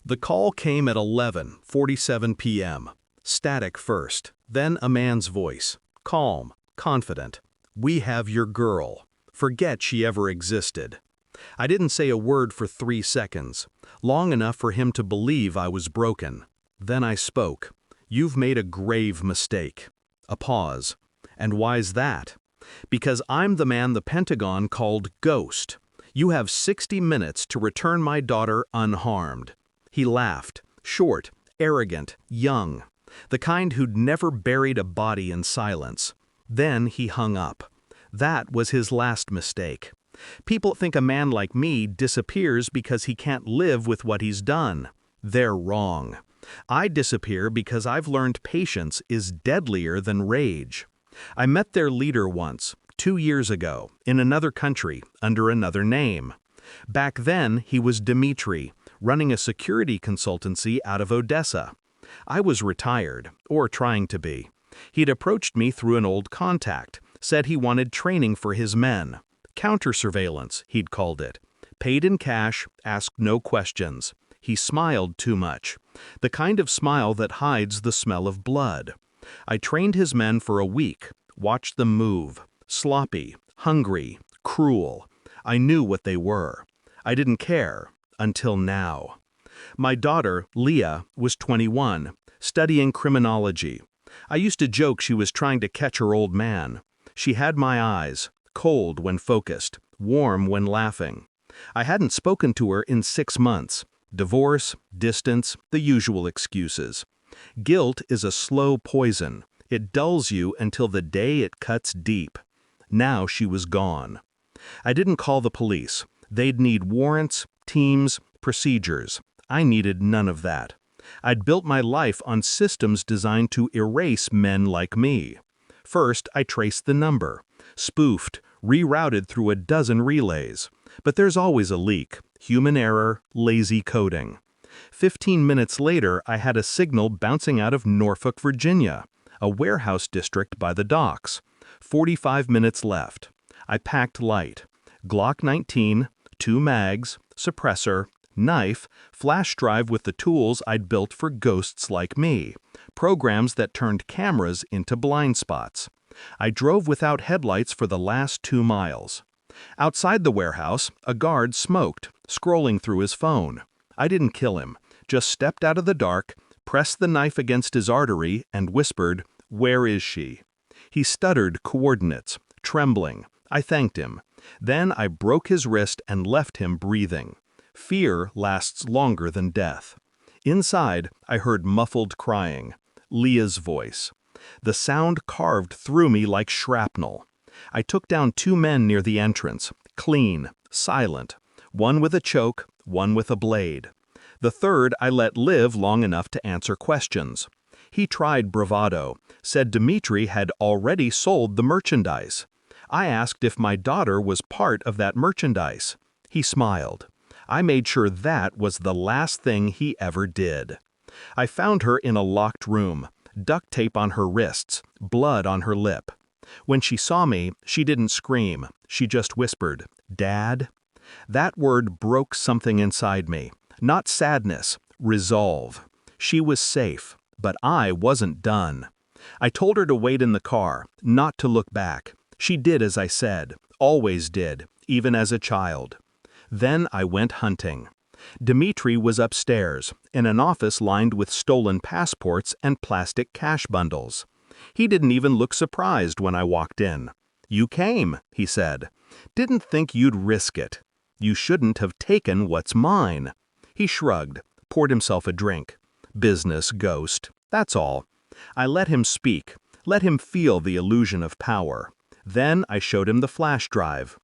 The call came at 11:47 p.m. Static first, then a man's voice. Calm, confident. "We have your girl. Forget she ever existed." I didn't say a word for 3 seconds, long enough for him to believe I was broken. Then I spoke. "You've made a grave mistake." A pause. "And why's that?" "Because I'm the man the Pentagon called Ghost. You have 60 minutes to return my daughter unharmed." He laughed, short, arrogant, young, the kind who'd never buried a body in silence. Then he hung up. That was his last mistake. People think a man like me disappears because he can't live with what he's done. They're wrong. I disappear because I've learned patience is deadlier than rage. I met their leader once, 2 years ago, in another country, under another name. Back then, he was Dmitry, running a security consultancy out of Odessa. I was retired, or trying to be. He'd approached me through an old contact, said he wanted training for his men. Counter-surveillance, he'd called it. Paid in cash, asked no questions. He smiled too much. The kind of smile that hides the smell of blood. I trained his men for a week, watched them move. Sloppy, hungry, cruel. I knew what they were. I didn't care, until now. My daughter, Leah, was 21, studying criminology. I used to joke she was trying to catch her old man. She had my eyes, cold when focused, warm when laughing. I hadn't spoken to her in 6 months. Divorce, distance, the usual excuses. Guilt is a slow poison. It dulls you until the day it cuts deep. Now she was gone. I didn't call the police. They'd need warrants, teams, procedures. I needed none of that. I'd built my life on systems designed to erase men like me. First, I traced the number. Spoofed, rerouted through a dozen relays. But there's always a leak. Human error, lazy coding. 15 minutes later, I had a signal bouncing out of Norfolk, Virginia, a warehouse district by the docks. 45 minutes left. I packed light. Glock 19, 2 mags, suppressor, knife, flash drive with the tools I'd built for ghosts like me, programs that turned cameras into blind spots. I drove without headlights for the last 2 miles. Outside the warehouse, a guard smoked, scrolling through his phone. I didn't kill him, just stepped out of the dark, pressed the knife against his artery, and whispered, "Where is she?" He stuttered coordinates, trembling. I thanked him. Then I broke his wrist and left him breathing. Fear lasts longer than death. Inside, I heard muffled crying. Leah's voice. The sound carved through me like shrapnel. I took down 2 men near the entrance, clean, silent, one with a choke, one with a blade. The third I let live long enough to answer questions. He tried bravado, said Dmitry had already sold the merchandise. I asked if my daughter was part of that merchandise. He smiled. I made sure that was the last thing he ever did. I found her in a locked room, duct tape on her wrists, blood on her lip. When she saw me, she didn't scream. She just whispered, "Dad?" That word broke something inside me. Not sadness, resolve. She was safe, but I wasn't done. I told her to wait in the car, not to look back. She did as I said, always did, even as a child. Then I went hunting. Dmitry was upstairs, in an office lined with stolen passports and plastic cash bundles. He didn't even look surprised when I walked in. "You came," he said. "Didn't think you'd risk it. You shouldn't have taken what's mine." He shrugged, poured himself a drink. "Business, Ghost. That's all." I let him speak, let him feel the illusion of power. Then I showed him the flash drive.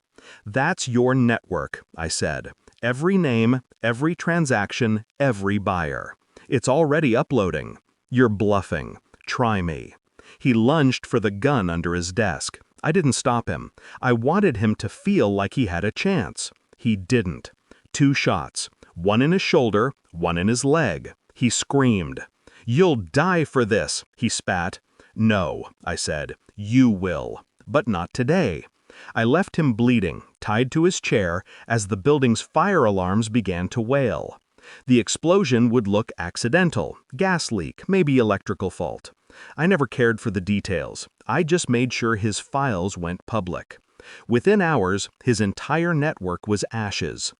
"That's your network," I said. "Every name, every transaction, every buyer. It's already uploading. You're bluffing. Try me." He lunged for the gun under his desk. I didn't stop him. I wanted him to feel like he had a chance. He didn't. 2 shots. One in his shoulder, one in his leg. He screamed. "You'll die for this," he spat. "No," I said. "You will. But not today." I left him bleeding, tied to his chair, as the building's fire alarms began to wail. The explosion would look accidental, gas leak, maybe electrical fault. I never cared for the details. I just made sure his files went public. Within hours, his entire network was ashes.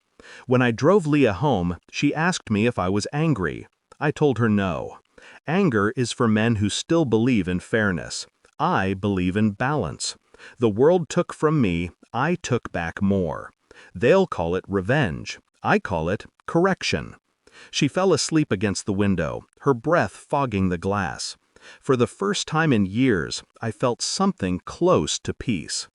When I drove Leah home, she asked me if I was angry. I told her no. Anger is for men who still believe in fairness. I believe in balance. The world took from me, I took back more. They'll call it revenge. I call it correction. She fell asleep against the window, her breath fogging the glass. For the first time in years, I felt something close to peace.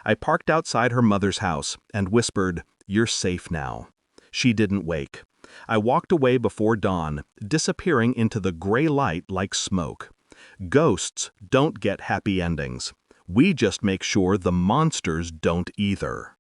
I parked outside her mother's house and whispered, "You're safe now." She didn't wake. I walked away before dawn, disappearing into the gray light like smoke. Ghosts don't get happy endings. We just make sure the monsters don't either.